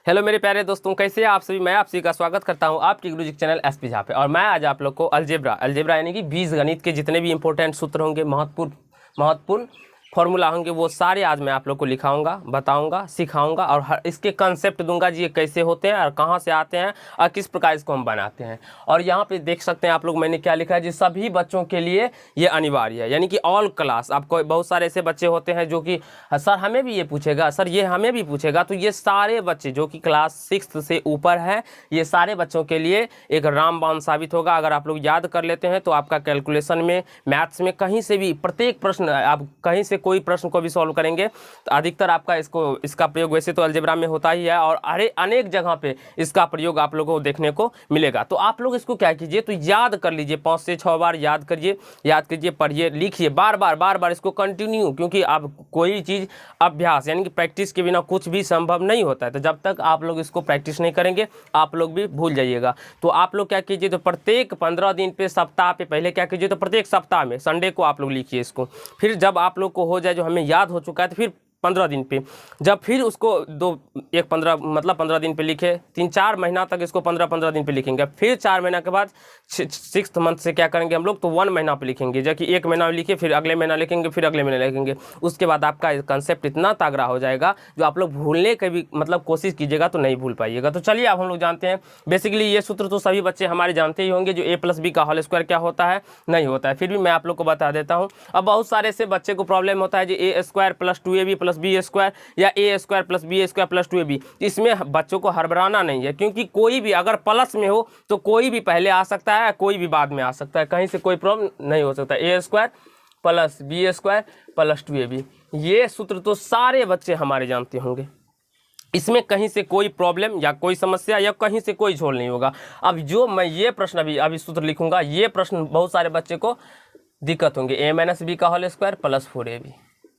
Hello मेरे प्यारे दोस्तों, कैसे हैं आप सभी। मैं आप सभी का स्वागत करता हूं आपके गुरुजी चैनल एसपी झा पे। और मैं आज आप लोग को अलजेब्रा यानी कि बीजगणित के जितने भी इंपॉर्टेंट सूत्र होंगे, महत्वपूर्ण फॉर्मूला होंगे, वो सारे आज मैं आप लोग को लिखाऊंगा, बताऊंगा, सिखाऊंगा और इसके कंसेप्ट दूंगा जी, ये कैसे होते हैं और कहाँ से आते हैं और किस प्रकार इसको हम बनाते हैं। और यहाँ पे देख सकते हैं आप लोग, मैंने क्या लिखा है जी, सभी बच्चों के लिए ये अनिवार्य है, यानी कि ऑल क्लास। आपको बहुत सारे ऐसे बच्चे होते हैं जो कि सर हमें भी ये पूछेगा, सर ये हमें भी पूछेगा, तो ये सारे बच्चे जो कि क्लास 6 से ऊपर है, ये सारे बच्चों के लिए एक रामबाण साबित होगा। अगर आप लोग याद कर लेते हैं तो आपका कैलकुलेशन में, मैथ्स में कहीं से भी प्रत्येक प्रश्न, आप कहीं से कोई प्रश्न को भी सॉल्व करेंगे तो अधिकतर आपका इसका प्रयोग वैसे तो अलजेब्रा में होता ही है और अनेक जगह पे इसका प्रयोग आप लोगों को देखने को मिलेगा। तो आप लोग इसको क्या कीजिए, तो याद कर लीजिए, 5 से 6 बार याद कीजिए, पढ़िए, लिखिए, बार बार इसको कंटिन्यू, क्योंकि आप कोई चीज़ अभ्यास यानी कि प्रैक्टिस के बिना कुछ भी संभव नहीं होता है। तो जब तक आप लोग इसको प्रैक्टिस नहीं करेंगे आप लोग भी भूल जाइएगा। तो आप लोग क्या कीजिए, तो प्रत्येक 15 दिन पे, सप्ताह पे, पहले क्या कीजिए, तो प्रत्येक सप्ताह में संडे को आप लोग लिखिए इसको। फिर जब आप लोग को हो जाए, जो हमें याद हो चुका है, तो फिर 15 दिन पे, जब फिर उसको 15 दिन पे लिखे, 3-4 महीना तक इसको 15 दिन पे लिखेंगे। फिर 4 महीना के बाद 6th मंथ से क्या करेंगे हम लोग, तो 1 महीना पे लिखेंगे। जबकि 1 महीना लिखे, फिर अगले महीना लिखेंगे, फिर अगले महीने लिखेंगे। उसके बाद आपका कंसेप्ट इतना तगड़ा हो जाएगा जो आप लोग भूलने की भी कोशिश कीजिएगा तो नहीं भूल पाइएगा। तो चलिए अब हम लोग जानते हैं। बेसिकली ये सूत्र तो सभी बच्चे हमारे जानते ही होंगे, जो a+b का होल स्क्वायर क्या होता है, नहीं होता है, फिर भी मैं आप लोग को बता देता हूँ। अब बहुत सारे से बच्चे को प्रॉब्लम होता है जी, a² + 2ab + b² या a² + b² + 2ab। इसमें बच्चों को हड़बड़ाना नहीं है, क्योंकि कोई भी अगर प्लस में हो तो कोई भी पहले आ सकता है, कोई भी बाद में आ सकता है, कहीं से कोई प्रॉब्लम नहीं हो सकता। a² + b² + 2ab, ये सूत्र तो सारे बच्चे हमारे जानते होंगे। इसमें कहीं से कोई प्रॉब्लम या कोई समस्या या कहीं से कोई झोल नहीं होगा। अब जो मैं ये प्रश्न अभी सूत्र लिखूंगा, ये प्रश्न बहुत सारे बच्चे को दिक्कत होंगे। a - b का होल स्क्वायर + 4ab,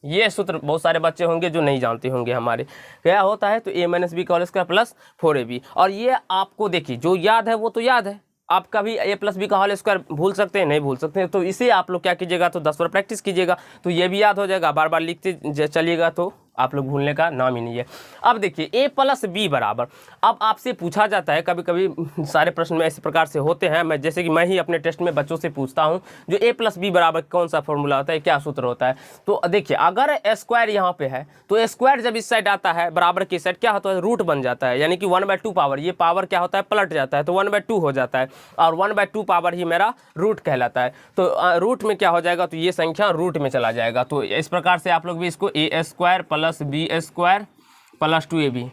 ये सूत्र बहुत सारे बच्चे होंगे जो नहीं जानते होंगे हमारे। क्या होता है, तो a - b का होल स्क्वायर + 4ab। और ये आपको देखिए, जो याद है वो तो याद है। आप कभी a + b का होल स्क्वायर भूल सकते हैं, नहीं भूल सकते हैं। तो इसे आप लोग क्या कीजिएगा, तो 10 बार प्रैक्टिस कीजिएगा, तो ये भी याद हो जाएगा। बार बार लिखते चलिएगा तो आप लोग भूलने का नाम ही नहीं है। अब देखिए, a + b बराबर, अब आपसे पूछा जाता है, कभी कभी सारे प्रश्न में इस प्रकार से होते हैं, मैं जैसे कि मैं ही अपने टेस्ट में बच्चों से पूछता हूं, जो a + b बराबर कौन सा फॉर्मूला होता है, क्या सूत्र होता है। तो देखिए, अगर स्क्वायर यहाँ पे है तो स्क्वायर जब इस साइड आता है, बराबर की साइड क्या होता है, रूट बन जाता है, यानी कि 1/2 पावर, ये पावर क्या होता है, पलट जाता है, तो 1/2 हो जाता है, और 1/2 पावर ही मेरा रूट कहलाता है। तो रूट में क्या हो जाएगा, तो ये संख्या रूट में चला जाएगा। तो इस प्रकार से आप लोग भी इसको a² + b² + 2ab,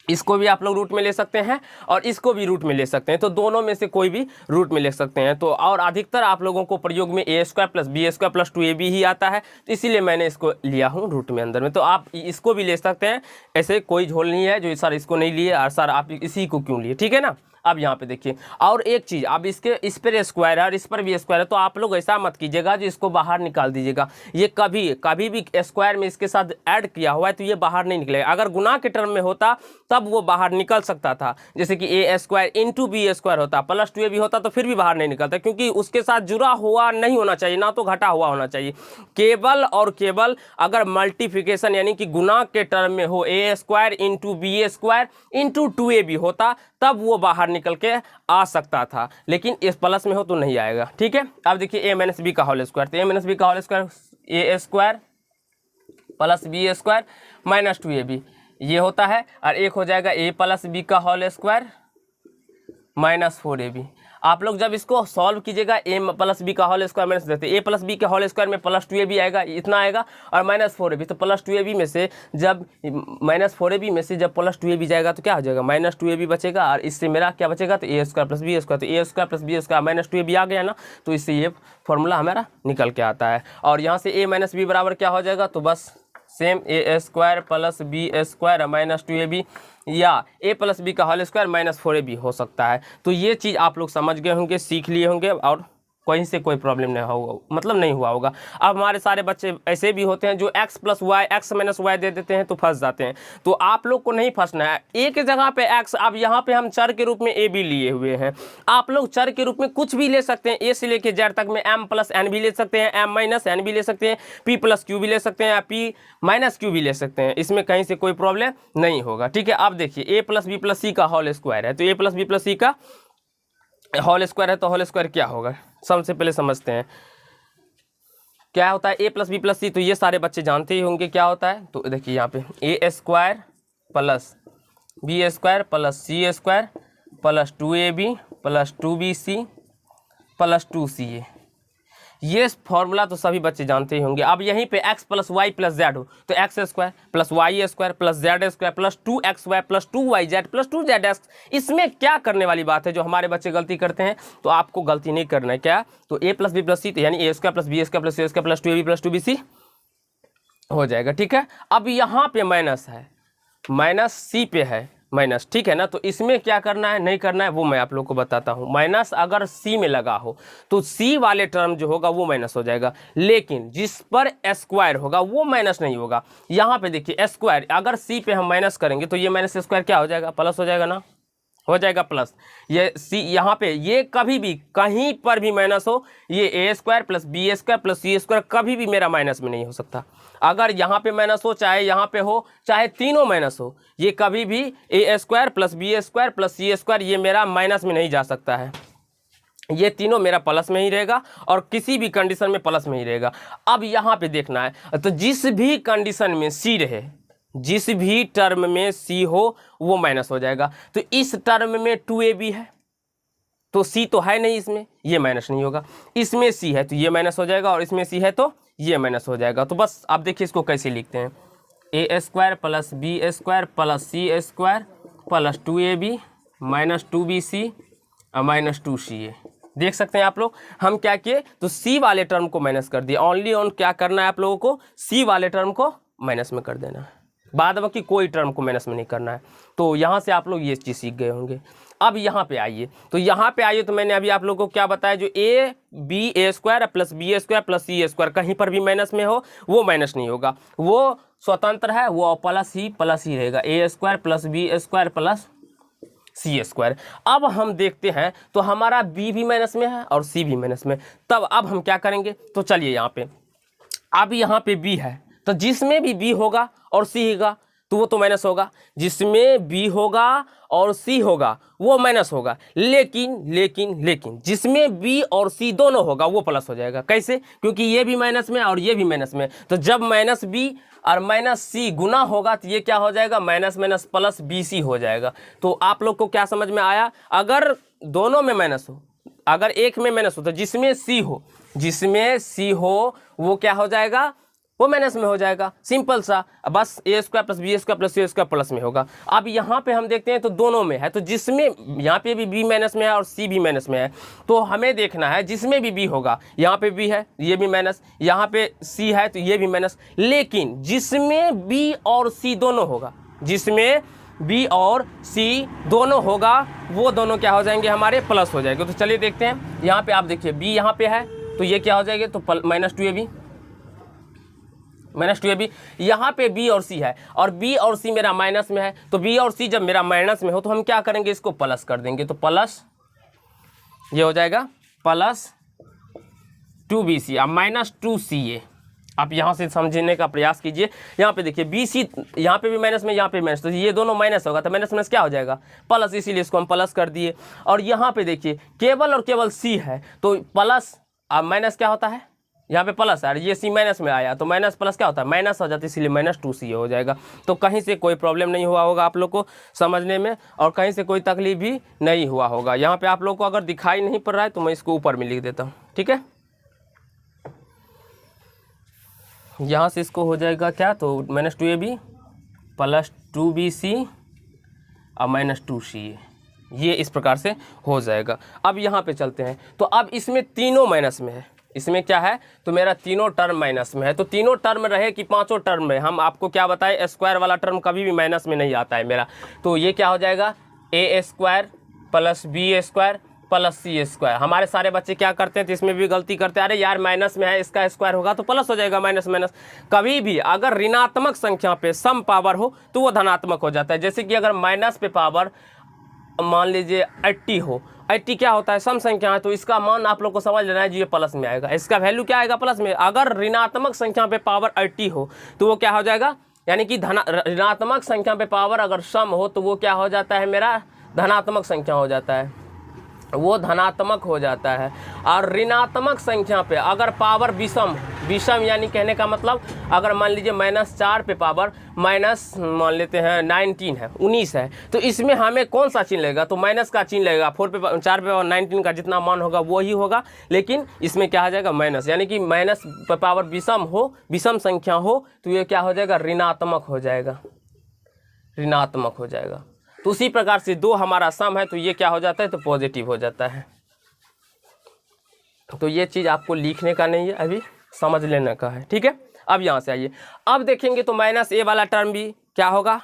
इसको भी आप लोग रूट में ले सकते हैं और इसको भी रूट में ले सकते हैं। तो दोनों में से कोई भी रूट में ले सकते हैं। तो और अधिकतर आप लोगों को प्रयोग में a² + b² + 2ab ही आता है, तो इसीलिए मैंने इसको लिया हूँ रूट में अंदर में। तो आप इसको भी ले सकते हैं, ऐसे कोई झोल नहीं है जो सर इसको नहीं लिए और सर आप इसी को क्यों लिए, ठीक है ना। अब यहाँ पे देखिए, और एक चीज़, अब इस पर स्क्वायर है और इस पर भी स्क्वायर है, तो आप लोग ऐसा मत कीजिएगा जो इसको बाहर निकाल दीजिएगा। ये कभी भी स्क्वायर में इसके साथ ऐड किया हुआ है तो ये बाहर नहीं निकलेगा। अगर गुना के टर्म में होता तब वो बाहर निकल सकता था, जैसे कि a² × b² होता, + 2ab होता, तो फिर भी बाहर नहीं निकलता, क्योंकि उसके साथ जुड़ा हुआ नहीं होना चाहिए, ना तो घटा हुआ होना चाहिए। केवल और केवल अगर मल्टीप्लिकेशन यानी कि गुना के टर्म में हो, a² × b² × 2ab होता, तब वो बाहर निकल के आ सकता था, लेकिन इस प्लस में हो तो नहीं आएगा, ठीक है। अब देखिए, a - b का होल स्क्वायर, तो a - b का whole square a² + b² - 2ab ये होता है, और एक हो जाएगा a + b का होल स्क्वायर - 4ab। आप लोग जब इसको सॉल्व कीजिएगा, a + b का होल स्क्वायर माइनस देते, a + b के होल स्क्वायर में + 2ab आएगा, इतना आएगा, और -4ab, तो + 2ab में से जब -4ab में से जब + 2ab जाएगा तो क्या हो जाएगा, -2ab बचेगा, और इससे मेरा क्या बचेगा, तो a² + b², तो a² + b² - 2ab आ गया ना, तो इससे ये फॉर्मूला हमारा निकल के आता है। और यहाँ से a - b बराबर क्या हो जाएगा, तो बस सेम a² + b² - 2ab, या a + b का होल स्क्वायर - 4ab हो सकता है। तो ये चीज़ आप लोग समझ गए होंगे, सीख लिए होंगे, और कहीं से कोई प्रॉब्लम नहीं होगा, मतलब नहीं हुआ होगा। अब हमारे सारे बच्चे ऐसे भी होते हैं जो x plus y x minus y दे देते हैं तो फंस जाते हैं। तो आप लोग को नहीं फंसना है, एक जगह पे x, अब यहाँ पे हम चर के रूप में a भी लिए हुए हैं, आप लोग चर के रूप में कुछ भी ले सकते हैं, a से लेके z तक में m प्लस n भी ले सकते हैं, m माइनस n भी ले सकते हैं, p प्लस q भी ले सकते हैं या p माइनस q भी ले सकते हैं, इसमें कहीं से कोई प्रॉब्लम नहीं होगा। ठीक है, अब देखिए a plus b plus c का होल स्क्वायर है, तो a plus b plus c का होल स्क्वायर है, तो होल स्क्वायर क्या होगा सबसे पहले समझते हैं क्या होता है। a plus b plus c तो ये सारे बच्चे जानते ही होंगे क्या होता है। तो देखिए यहाँ पे a square plus b square plus c square plus 2ab plus 2bc plus 2ca, ये फॉर्मूला तो सभी बच्चे जानते ही होंगे। अब यहीं पे x plus y plus z हो तो x square plus y square plus z square plus 2xy plus 2yz plus 2zx, इसमें क्या करने वाली बात है जो हमारे बच्चे गलती करते हैं, तो आपको गलती नहीं करना है। क्या, तो a plus b plus c तो यानी a square plus b square plus c square plus 2ab plus 2bc हो जाएगा। ठीक है, अब यहाँ पे माइनस है, माइनस सी पे है माइनस, ठीक है ना। तो इसमें क्या करना है नहीं करना है वो मैं आप लोग को बताता हूँ। माइनस अगर सी में लगा हो तो सी वाले टर्म जो होगा वो माइनस हो जाएगा, लेकिन जिस पर स्क्वायर होगा वो माइनस नहीं होगा। यहाँ पे देखिए स्क्वायर अगर सी पे हम माइनस करेंगे तो ये माइनस स्क्वायर क्या हो जाएगा, प्लस हो जाएगा ना, हो जाएगा प्लस। ये सी यहाँ पे ये कभी भी कहीं पर भी माइनस हो, ये a square plus b square plus c square कभी भी मेरा माइनस में नहीं हो सकता। अगर यहाँ पे माइनस हो चाहे यहाँ पे हो चाहे तीनों माइनस हो, ये कभी भी a square plus b square plus c square ये मेरा माइनस में नहीं जा सकता है, ये तीनों मेरा प्लस में ही रहेगा और किसी भी कंडीशन में प्लस में ही रहेगा। अब यहाँ पे देखना है तो जिस भी कंडीशन में सी रहे, जिस भी टर्म में सी हो वो माइनस हो जाएगा। तो इस टर्म में 2ab है तो सी तो है नहीं इसमें, ये माइनस नहीं होगा। इसमें सी है तो ये माइनस हो जाएगा और इसमें सी है तो ये माइनस हो जाएगा। तो बस आप देखिए इसको कैसे लिखते हैं, a square plus b square plus c square plus 2ab minus 2bc और माइनस 2ca। देख सकते हैं आप लोग हम क्या किए, तो सी वाले टर्म को माइनस कर दिए। ओनली ऑन क्या करना है आप लोगों को, सी वाले टर्म को माइनस में कर देना है, बाद बाकी कोई टर्म को माइनस में नहीं करना है। तो यहाँ से आप लोग ये चीज़ सीख गए होंगे। अब यहाँ पे आइए, तो यहाँ पे आइए तो मैंने अभी आप लोगों को क्या बताया, जो a b a square plus b square plus c square कहीं पर भी माइनस में हो वो माइनस नहीं होगा, वो स्वतंत्र है, वो प्लस ही रहेगा। A square plus b square plus c square. अब हम देखते हैं तो हमारा बी भी माइनस में है और सी भी माइनस में, तब अब हम क्या करेंगे, तो चलिए यहाँ पे अब यहाँ पे बी है तो जिसमें भी बी होगा और सी होगा तो वो तो माइनस होगा, जिसमें बी होगा और सी होगा वो माइनस होगा, लेकिन जिसमें बी और सी दोनों होगा वो प्लस हो जाएगा। कैसे, क्योंकि ये भी माइनस में और ये भी माइनस में, तो जब माइनस बी और माइनस सी गुना होगा तो ये क्या हो जाएगा, minus minus plus B C हो जाएगा। तो आप लोग को क्या समझ में आया, अगर दोनों में माइनस हो, अगर एक में माइनस हो तो जिसमें सी हो वो क्या हो जाएगा, वो माइनस में हो जाएगा, सिंपल सा। बस a square plus b square plus c square plus में होगा। अब यहाँ पे हम देखते हैं तो दोनों में है, तो जिसमें यहाँ पे भी बी माइनस में है और सी भी माइनस में है, तो हमें देखना है जिसमें भी बी होगा, यहाँ पे बी है ये भी माइनस, यहाँ पे सी है तो ये भी माइनस, लेकिन जिसमें बी और सी दोनों होगा, जिसमें बी और सी दोनों होगा वो दोनों क्या हो जाएंगे, हमारे प्लस हो जाएंगे। तो चलिए देखते हैं, यहाँ पे आप देखिए बी यहाँ पे है तो ये क्या हो जाएगा, तो माइनस 2ab, यहाँ पे बी और सी है और बी और सी मेरा माइनस में है, तो बी और सी जब मेरा माइनस में हो तो हम क्या करेंगे, इसको प्लस कर देंगे, तो प्लस ये हो जाएगा प्लस 2bc और माइनस 2ca। आप यहाँ से समझने का प्रयास कीजिए, यहाँ पे देखिए बी सी यहाँ पे भी माइनस में, यहाँ पे माइनस, तो ये दोनों माइनस होगा तो माइनस माइनस क्या हो जाएगा, प्लस, इसीलिए इसको हम प्लस कर दिए। और यहाँ पे देखिए केवल और केवल सी है तो प्लस अब माइनस क्या होता है, यहाँ पे प्लस है, ये सी माइनस में आया तो माइनस प्लस क्या होता है, माइनस हो जाता है, इसीलिए माइनस 2ca हो जाएगा। तो कहीं से कोई प्रॉब्लम नहीं हुआ होगा आप लोग को समझने में और कहीं से कोई तकलीफ भी नहीं हुआ होगा। यहाँ पे आप लोग को अगर दिखाई नहीं पड़ रहा है तो मैं इसको ऊपर में लिख देता हूँ, ठीक है। यहाँ से इसको हो जाएगा क्या, तो माइनस 2ab प्लस 2bc और माइनस 2ca, ये इस प्रकार से हो जाएगा। अब यहाँ पे चलते हैं, तो अब इसमें तीनों माइनस में है, इसमें क्या है, तो मेरा तीनों टर्म माइनस में है, तो तीनों टर्म रहे कि पांचों टर्म में, हम आपको क्या बताएं, स्क्वायर वाला टर्म कभी भी माइनस में नहीं आता है मेरा। तो ये क्या हो जाएगा, a square plus b square plus c square. हमारे सारे बच्चे क्या करते हैं तो इसमें भी गलती करते हैं, अरे यार माइनस में है इसका स्क्वायर होगा तो प्लस हो जाएगा, माइनस माइनस। कभी भी अगर ऋणात्मक संख्या पे सम पावर हो तो वो धनात्मक हो जाता है। जैसे कि अगर माइनस पे पावर मान लीजिए 80 हो, 80 क्या होता है, सम संख्या है, तो इसका मान आप लोग को समझ लेना है जी ये प्लस में आएगा, इसका वैल्यू क्या आएगा प्लस में। अगर ऋणात्मक संख्या पे पावर 80 हो तो वो क्या हो जाएगा, यानी कि ऋणात्मक संख्या पे पावर अगर सम हो तो वो क्या हो जाता है, मेरा धनात्मक संख्या हो जाता है, वो धनात्मक हो जाता है। और ऋणात्मक संख्या पे अगर पावर विषम, विषम यानी कहने का मतलब अगर मान लीजिए -4 पे पावर माइनस मान लेते हैं 19 है, 19 है, तो इसमें हमें कौन सा चिन्ह लगेगा, तो माइनस का चिन्ह लगेगा। 4 पे 19 का जितना मान होगा वो ही होगा, लेकिन इसमें क्या आ जाएगा माइनस, यानी कि माइनस पे पावर विषम हो, विषम संख्या हो तो ये क्या हो जाएगा, ऋणात्मक हो जाएगा, ऋणात्मक हो जाएगा। तो उसी प्रकार से 2 हमारा सम है तो ये क्या हो जाता है, तो पॉजिटिव हो जाता है। तो ये चीज़ आपको लिखने का नहीं है, अभी समझ लेने का है, ठीक है। अब यहाँ से आइए, अब देखेंगे तो माइनस ए वाला टर्म भी क्या होगा,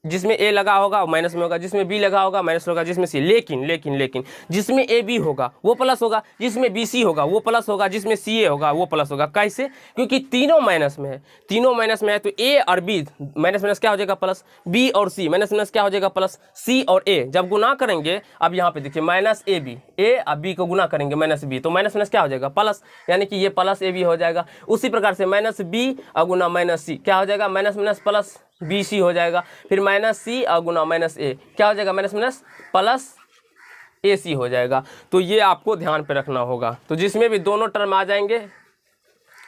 जिसमें ए लगा होगा वो माइनस में होगा, जिसमें बी लगा होगा माइनस होगा, जिसमें सी, लेकिन जिसमें ए बी होगा वो प्लस होगा, जिसमें बी सी होगा वो प्लस होगा, जिसमें सी ए होगा वो प्लस होगा। कैसे, क्योंकि तीनों माइनस में है, तीनों माइनस में है तो ए और बी माइनस माइनस क्या हो जाएगा प्लस, बी और सी माइनस माइनस क्या हो जाएगा प्लस, सी और ए जब गुना करेंगे, अब यहाँ पे देखिए माइनस ए बी, ए और बी को गुना करेंगे माइनस बी, तो माइनस माइनस क्या हो जाएगा प्लस, यानी कि ये प्लस ए बी हो जाएगा। उसी प्रकार से माइनस बी और गुना माइनस सी क्या हो जाएगा, minus minus plus B C हो जाएगा। फिर माइनस सी और गुना माइनस ए क्या हो जाएगा, माइनस माइनस प्लस ए सी हो जाएगा। तो ये आपको ध्यान पे रखना होगा। तो जिसमें भी दोनों टर्म आ जाएंगे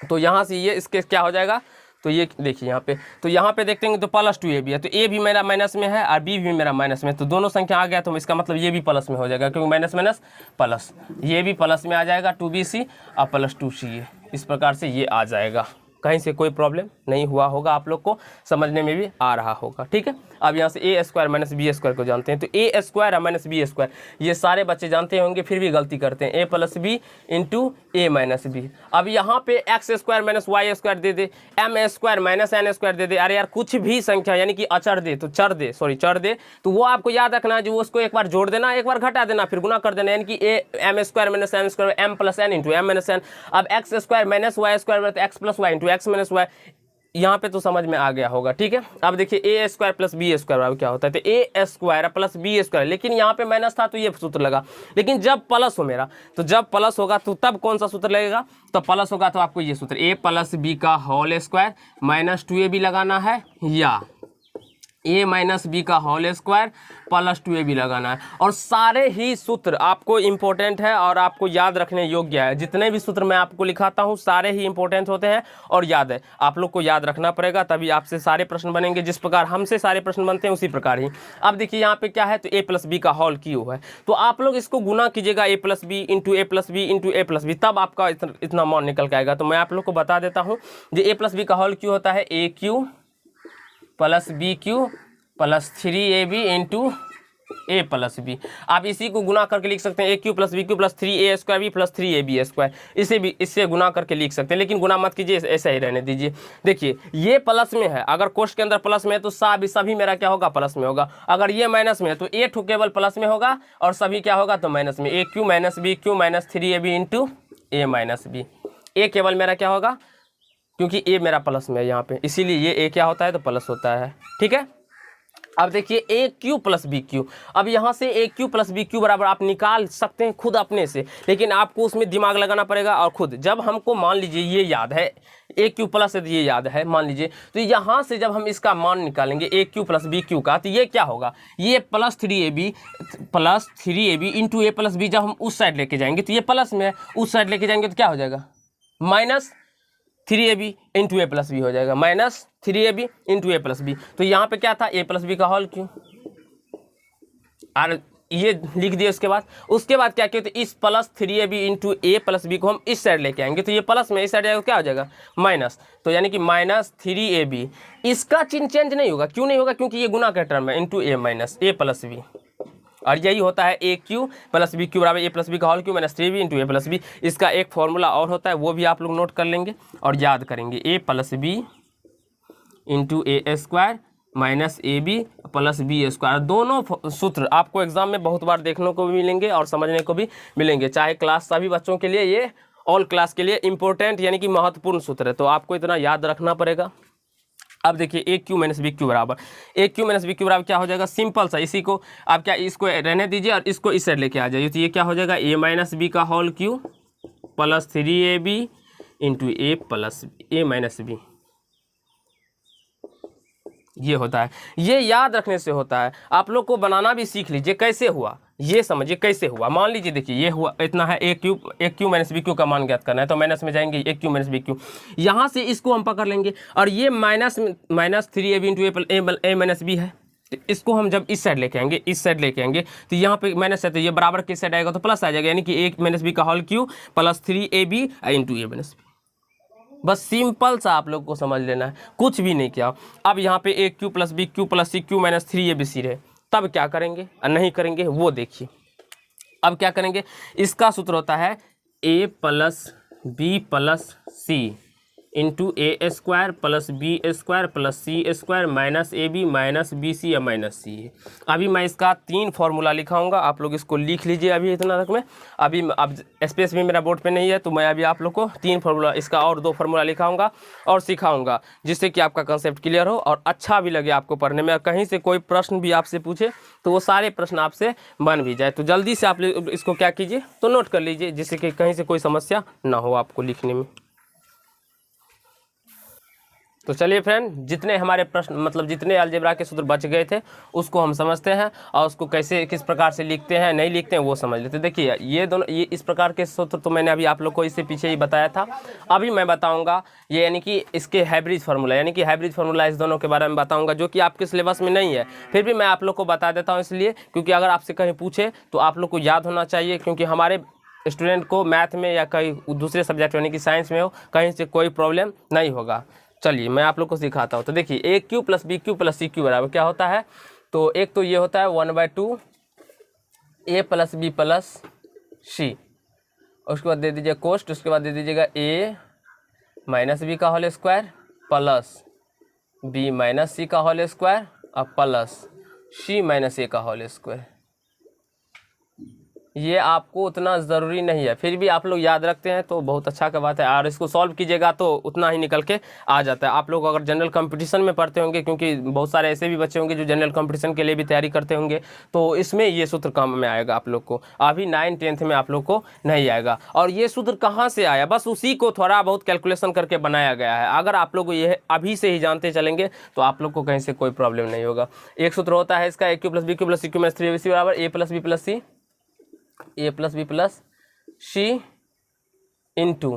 तो यहाँ से ये इसके क्या हो जाएगा, तो ये देखिए यहाँ पे, तो यहाँ पे देखते हैं तो प्लस 2 ए बी है, तो ए भी मेरा माइनस में है और बी भी मेरा माइनस में, तो दोनों संख्या आ गया तो इसका मतलब ये भी प्लस में हो जाएगा, क्योंकि माइनस माइनस प्लस, ये भी प्लस में आ जाएगा 2bc और प्लस 2ca, इस प्रकार से ये आ जाएगा। कहीं से कोई प्रॉब्लम नहीं हुआ होगा, आप लोग को समझने में भी आ रहा होगा, ठीक है। अब यहाँ से ए स्क्वायर माइनस बी स्क्वायर को जानते हैं, तो ए स्क्वायर और माइनस बी स्क्वायर ये सारे बच्चे जानते होंगे, फिर भी गलती करते हैं, a plus b into a minus b. अब यहाँ पे x square minus y square दे दे, m square minus n square दे दे, अरे यार कुछ भी संख्या यानी कि अचर दे तो चर दे, चर दे, तो वो आपको याद रखना है, जो उसको एक बार जोड़ देना, एक बार घटा देना, फिर गुना कर देना, यानी कि a m square minus n square m plus n into m minus n. अब x square minus y square तो x plus y into x minus y, यहाँ पे तो समझ में आ गया होगा, ठीक है। अब देखिए ए स्क्वायर प्लस बी स्क्वायर क्या होता है, तो ए स्क्वायर प्लस बी स्क्वायर, लेकिन यहाँ पे माइनस था तो ये सूत्र लगा, लेकिन जब प्लस हो मेरा, तो जब प्लस होगा तो तब कौन सा सूत्र लगेगा, तो प्लस होगा तो आपको ये सूत्र ए प्लस बी का होल स्क्वायर माइनस 2ab लगाना है, या ए माइनस बी का होल स्क्वायर प्लस 2ab लगाना है। और सारे ही सूत्र आपको इंपॉर्टेंट है और आपको याद रखने योग्य है। जितने भी सूत्र मैं आपको लिखाता हूँ सारे ही इंपॉर्टेंट होते हैं और याद है, आप लोग को याद रखना पड़ेगा, तभी आपसे सारे प्रश्न बनेंगे। जिस प्रकार हमसे सारे प्रश्न बनते हैं उसी प्रकार ही। अब देखिए यहाँ पे क्या है, तो ए प्लस बी का होल क्यूब है, तो आप लोग इसको गुना कीजिएगा ए plus b into a plus b into a plus B, तब आपका इतना मान निकल के आएगा। तो मैं आप लोग को बता देता हूँ, जो ए प्लस बी का होल क्यू होता है a cube plus b cube plus 3ab into a plus b. आप इसी को गुना करके लिख सकते हैं, a cube plus b cube plus 3a square b plus 3ab square, इसे भी इससे गुना करके लिख सकते हैं, लेकिन गुना मत कीजिए, ऐसा ही रहने दीजिए। देखिए ये प्लस में है, अगर कोष्ठ के अंदर प्लस में है तो सभी मेरा क्या होगा, प्लस में होगा। अगर ये माइनस में है तो ए ठो केवल प्लस में होगा और सभी क्या होगा, तो माइनस में। A cube minus b cube minus 3ab into a minus b, ए केवल मेरा क्या होगा, क्योंकि ए मेरा प्लस में है यहाँ पे, इसीलिए ये ए क्या होता है, तो प्लस होता है, ठीक है। अब देखिए a cube plus b Q, अब यहाँ से a cube plus b cube बराबर आप निकाल सकते हैं खुद अपने से, लेकिन आपको उसमें दिमाग लगाना पड़ेगा। और खुद जब हमको मान लीजिए ये याद है ए क्यू प्लस ये याद है मान लीजिए, तो यहाँ से जब हम इसका मान निकालेंगे ए क्यू प्लस बी क्यू का, तो ये क्या होगा, ये plus 3ab into a plus B, जब हम उस साइड लेके जाएंगे तो ये प्लस में है, उस साइड लेके जाएंगे तो क्या हो जाएगा, minus 3ab into a plus B हो जाएगा, minus 3ab into a plus b. तो यहाँ पे क्या था, ए प्लस बी का होल क्यों, और ये लिख दिए। उसके बाद क्या किया, तो इस plus 3ab into a plus B को हम इस साइड लेके आएंगे, तो ये प्लस में इस साइड जाएगा, क्या हो जाएगा, माइनस। तो यानी कि माइनस 3ab, इसका चिन्ह चेंज नहीं होगा, क्यों नहीं होगा, क्योंकि ये गुना का टर्म है, into a minus a plus b, और यही होता है a cube plus b cube बराबर ए प्लस बी का whole cube minus 3b into a plus b. इसका एक फॉर्मूला और होता है, वो भी आप लोग नोट कर लेंगे और याद करेंगे, a plus b into a square minus a b plus b square. दोनों सूत्र आपको एग्जाम में बहुत बार देखने को भी मिलेंगे और समझने को भी मिलेंगे, चाहे क्लास सभी बच्चों के लिए, ये ऑल क्लास के लिए इंपॉर्टेंट यानी कि महत्वपूर्ण सूत्र है, तो आपको इतना याद रखना पड़ेगा। अब देखिए a cube minus b cube बराबर, ए क्यू माइनस बी क्यू बराबर क्या हो जाएगा, सिंपल सा, इसी को आप क्या, इसको रहने दीजिए और इसको इस साइड लेके आ जाइए, तो ये क्या हो जाएगा, ए माइनस बी का whole cube plus 3ab into a plus a minus b, ये होता है। ये याद रखने से होता है। आप लोग को बनाना भी सीख लीजिए, कैसे हुआ ये समझिए कैसे हुआ। मान लीजिए देखिए ये हुआ इतना है, a cube minus b Q का मान ज्ञात करना है, तो माइनस में जाएंगे ए क्यू माइनस बी क्यू, यहाँ से इसको हम पकड़ लेंगे और ये minus 3ab into a minus B है, तो इसको हम जब इस साइड लेके आएंगे, इस साइड लेके आएंगे, तो यहाँ पे माइनस है तो ये बराबर किस साइड आएगा, तो प्लस आ जाएगा, यानी कि ए माइनस बी का whole cube plus 3ab into a minus b. बस सिंपल सा आप लोग को समझ लेना है, कुछ भी नहीं किया। अब यहाँ पे a cube plus b cube plus c cube minus 3abc रहे, तब क्या करेंगे और नहीं करेंगे वो देखिए। अब क्या करेंगे, इसका सूत्र होता है a plus b plus c into a square plus b square plus c square minus a b minus b c या माइनस सी है। अभी मैं इसका 3 फार्मूला लिखाऊंगा, आप लोग इसको लिख लीजिए अभी इतना तक में। अभी अब स्पेस भी मेरा बोर्ड पे नहीं है, तो मैं अभी आप लोग को 3 फार्मूला, इसका और 2 फार्मूला लिखाऊंगा और सिखाऊंगा, जिससे कि आपका कंसेप्ट क्लियर हो और अच्छा भी लगे आपको पढ़ने में। कहीं से कोई प्रश्न भी आपसे पूछे तो वो सारे प्रश्न आपसे बन भी जाए, तो जल्दी से आप इसको क्या कीजिए, तो नोट कर लीजिए, जिससे कि कहीं से कोई समस्या ना हो आपको लिखने में। तो चलिए फ्रेंड, जितने हमारे प्रश्न मतलब जितने अलजेब्रा के सूत्र बच गए थे उसको हम समझते हैं और उसको कैसे किस प्रकार से लिखते हैं नहीं लिखते हैं वो समझ लेते हैं। देखिए ये दोनों, ये इस प्रकार के सूत्र तो मैंने अभी आप लोग को इससे पीछे ही बताया था। अभी मैं बताऊंगा ये यानी कि इसके हाइब्रिड फार्मूला, यानी कि हाइब्रिड फार्मूला इस दोनों के बारे में बताऊंगा, जो कि आपके सिलेबस में नहीं है, फिर भी मैं आप लोग को बता देता हूँ, इसलिए क्योंकि अगर आपसे कहीं पूछे तो आप लोग को याद होना चाहिए, क्योंकि हमारे स्टूडेंट को मैथ में या कहीं दूसरे सब्जेक्ट यानी कि साइंस में हो, कहीं से कोई प्रॉब्लम नहीं होगा। चलिए मैं आप लोग को सिखाता हूँ। तो देखिए a cube plus b cube plus c cube बराबर क्या होता है, तो एक तो ये होता है 1/2 a plus b plus c, उसके बाद दे दीजिए कोस्ट, उसके बाद दे दीजिएगा ए माइनस बी का whole square plus b minus c का होल स्क्वायर और प्लस सी माइनस ए का होल स्क्वायर। ये आपको उतना ज़रूरी नहीं है, फिर भी आप लोग याद रखते हैं तो बहुत अच्छा का बात है, और इसको सॉल्व कीजिएगा तो उतना ही निकल के आ जाता है। आप लोग अगर जनरल कंपटीशन में पढ़ते होंगे, क्योंकि बहुत सारे ऐसे भी बच्चे होंगे जो जनरल कंपटीशन के लिए भी तैयारी करते होंगे, तो इसमें ये सूत्र काम में आएगा आप लोग को। अभी 9th-10th में आप लोग को नहीं आएगा। और ये सूत्र कहाँ से आया, बस उसी को थोड़ा बहुत कैलकुलेशन करके बनाया गया है। अगर आप लोग ये अभी से ही जानते चलेंगे तो आप लोग को कहीं से कोई प्रॉब्लम नहीं होगा। एक सूत्र होता है इसका, a cube plus b cube plus c cube minus 3abc बराबर a plus b plus c, a plus b plus c into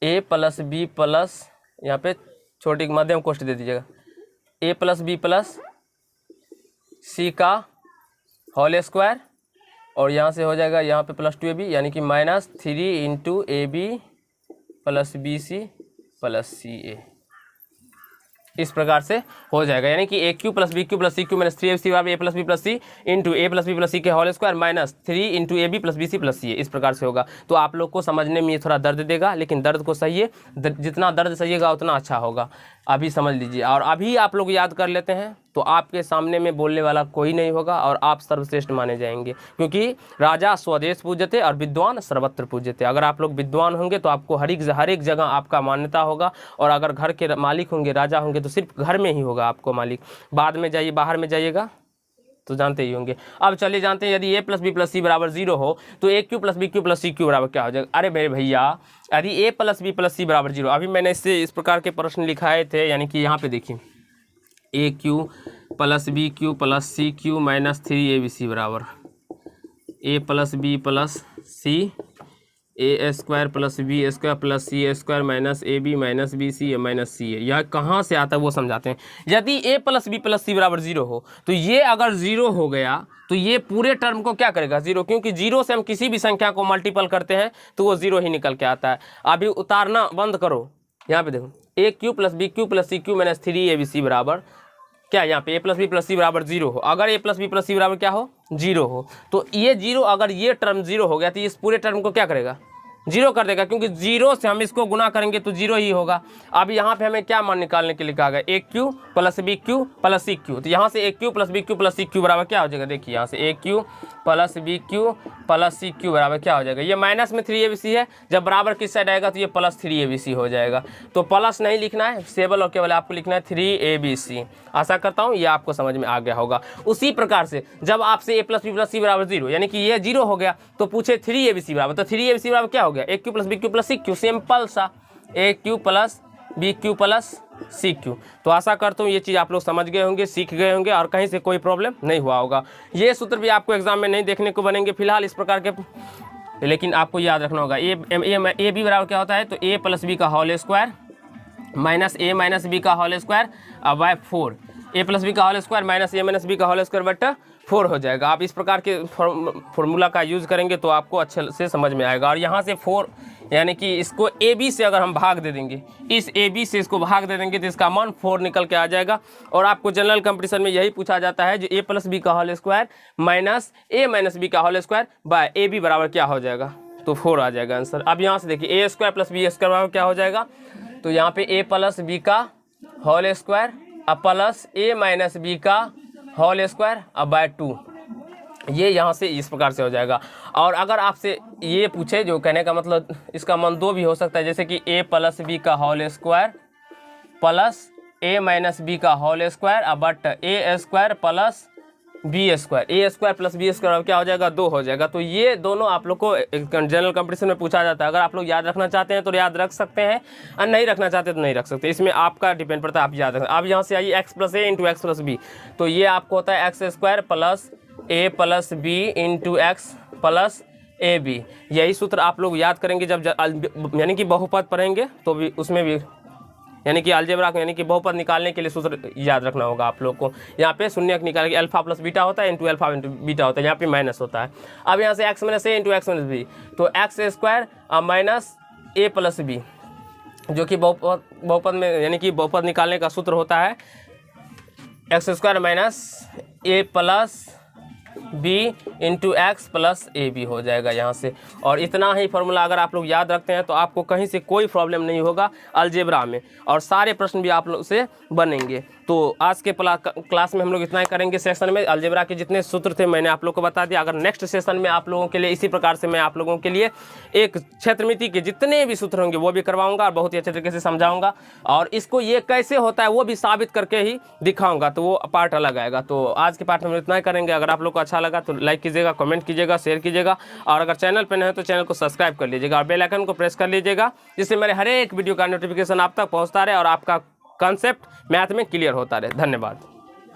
a plus b plus, यहाँ पे छोटी मध्यम कोष्ठ दे दीजिएगा, a plus b plus c का होल स्क्वायर, और यहाँ से हो जाएगा यहाँ पे प्लस 2ab, यानी कि minus 3 into a b plus B c plus c a. इस प्रकार से हो जाएगा, यानी कि a cube plus b cube plus c cube minus 3abc बराबर a plus b plus c into a plus b plus c के whole square minus 3 into a b plus B c plus c. इस प्रकार से होगा। तो आप लोग को समझने में ये थोड़ा दर्द देगा, लेकिन दर्द को सही है, जितना दर्द सहिएगा उतना अच्छा होगा। अभी समझ लीजिए, और अभी आप लोग याद कर लेते हैं तो आपके सामने में बोलने वाला कोई नहीं होगा और आप सर्वश्रेष्ठ माने जाएंगे, क्योंकि राजा स्वदेश पूज्यते और विद्वान सर्वत्र पूज्यते। अगर आप लोग विद्वान होंगे तो आपको हर एक जगह आपका मान्यता होगा, और अगर घर के मालिक होंगे, राजा होंगे, तो सिर्फ घर में ही होगा आपको मालिक। बाद में जाइए, बाहर में जाइएगा तो जानते ही होंगे। अब चलिए जानते हैं, यदि a plus b plus c बराबर 0 हो तो a cube plus b cube plus c cube बराबर क्या हो जाएगा। अरे मेरे भैया, यदि a plus b plus c बराबर 0, अभी मैंने इससे इस प्रकार के प्रश्न लिखाए थे, यानी कि यहाँ पे देखिए a cube plus b cube plus c cube minus 3abc बराबर a plus b plus c a square plus b square plus c square minus a b minus b c minus c a. यह कहाँ से आता है वो समझाते हैं। यदि a plus b plus c बराबर 0 हो तो ये अगर 0 हो गया तो ये पूरे टर्म को क्या करेगा, 0, क्योंकि 0 से हम किसी भी संख्या को मल्टीपल करते हैं तो वो 0 ही निकल के आता है। अभी उतारना बंद करो, यहाँ पे देखो a cube plus b cube plus c cube minus 3abc बराबर क्या, यहाँ पे a plus b plus c बराबर 0 हो। अगर a plus b plus c बराबर क्या हो, 0 हो, तो ये 0, अगर ये टर्म 0 हो गया तो इस पूरे टर्म को क्या करेगा, जीरो कर देगा, क्योंकि जीरो से हम इसको गुना करेंगे तो जीरो ही होगा। अब यहाँ पे हमें क्या मान निकालने के लिए कहा गया, a cube plus b cube plus c cube. तो यहाँ से a cube plus b cube plus c cube बराबर क्या हो जाएगा, देखिए यहाँ से a cube plus b cube plus c cube बराबर क्या हो जाएगा, ये माइनस में 3abc है, जब बराबर किस साइड आएगा तो ये प्लस 3abc हो जाएगा। तो प्लस नहीं लिखना है सेबल और केवल आपको लिखना है 3abc। आशा करता हूँ ये आपको समझ में आ गया होगा। उसी प्रकार से जब आपसे ए प्लस बी प्लस सी बराबर जीरो, यानी कि ये जीरो हो गया, तो पूछे 3abc बराबर, तो 3abc बराबर क्या हो गया, a cube plus b cube plus c cube, simple सा a cube plus b cube plus c cube. तो आशा करता हूँ ये चीज़ आप लोग समझ गए होंगे, सीख गए होंगे और कहीं से कोई प्रॉब्लम नहीं हुआ होगा। ये सूत्र भी आपको एग्जाम में नहीं देखने को बनेंगे फिलहाल इस प्रकार के, लेकिन आपको याद रखना होगा। ए बी बराबर क्या होता है, तो ए प्लस बी का whole square minus a minus b का होल स्क्वायर अब बाय 4, ए प्लस बी का whole square minus a minus b का होल स्क्वायर बटा 4 हो जाएगा। आप इस प्रकार के फॉर्मूला का यूज़ करेंगे तो आपको अच्छे से समझ में आएगा। और यहाँ से 4 यानी कि इसको ए बी से अगर हम भाग दे देंगे, इस ए बी से इसको भाग दे देंगे तो इसका मान 4 निकल के आ जाएगा। और आपको जनरल कंपटीशन में यही पूछा जाता है, जो ए प्लस बी का whole square minus a minus b का whole square by a b बराबर क्या हो जाएगा, तो 4 आ जाएगा आंसर। अब यहाँ से देखिए ए स्क्वायर प्लस बी स्क्वायर बराबर क्या हो जाएगा, तो यहाँ पे ए प्लस बी का होल स्क्वायर अब प्लस ए माइनस बी का होल स्क्वायर अब बाय 2, ये यहाँ से इस प्रकार से हो जाएगा। और अगर आपसे ये पूछे, जो कहने का मतलब इसका मान 2 भी हो सकता है, जैसे कि ए प्लस बी का whole square plus a minus b का होल स्क्वायर अब but a square plus b square, a square plus b square अब क्या हो जाएगा, 2 हो जाएगा। तो ये दोनों आप लोग को जनरल कंपटीशन में पूछा जाता है। अगर आप लोग याद रखना चाहते हैं तो याद रख सकते हैं, और नहीं रखना चाहते तो नहीं रख सकते, इसमें आपका डिपेंड पड़ता है, आप याद रखें। अब यहाँ से आइए x plus a into x plus b, तो ये आपको होता है x square plus a plus b into x plus a b. यही सूत्र आप लोग याद करेंगे जब यानी कि बहुपद पढ़ेंगे तो भी उसमें भी, यानी कि अलजेब्रा यानी कि बहुपद निकालने के लिए सूत्र याद रखना होगा आप लोग को। यहाँ पे शून्य निकाल के अल्फा प्लस बीटा होता है इंटू अल्फा इंटू बीटा होता है, यहाँ पे माइनस होता है। अब यहाँ से एक्स माइनस ए इंटू एक्स माइनस बी, तो x square minus a plus B, जो कि बहुपद में यानी कि बहुपद निकालने का सूत्र होता है x square minus a plus b into x plus a b हो जाएगा यहाँ से। और इतना ही फॉर्मूला अगर आप लोग याद रखते हैं तो आपको कहीं से कोई प्रॉब्लम नहीं होगा अलजेब्रा में, और सारे प्रश्न भी आप लोग से बनेंगे। तो आज के क्लास में हम लोग इतना ही करेंगे। सेशन में अलजेब्रा के जितने सूत्र थे मैंने आप लोग को बता दिया। अगर नेक्स्ट सेशन में आप लोगों के लिए इसी प्रकार से मैं आप लोगों के लिए एक क्षेत्रमिति के जितने भी सूत्र होंगे वो भी करवाऊंगा और बहुत ही अच्छे तरीके से समझाऊंगा, और इसको ये कैसे होता है वो भी साबित करके ही दिखाऊंगा, तो वो पार्ट अलग आएगा। तो आज के पार्ट में इतना ही करेंगे। अगर आप लोग को अच्छा लगा तो लाइक कीजिएगा, कमेंट कीजिएगा, शेयर कीजिएगा, और अगर चैनल पर नए हैं तो चैनल को सब्सक्राइब कर लीजिएगा और बेल आइकन को प्रेस कर लीजिएगा, जिससे मेरे हर एक वीडियो का नोटिफिकेशन आप तक पहुँचता रहे और आपका कॉन्सेप्ट मैथ में क्लियर होता रहे। धन्यवाद।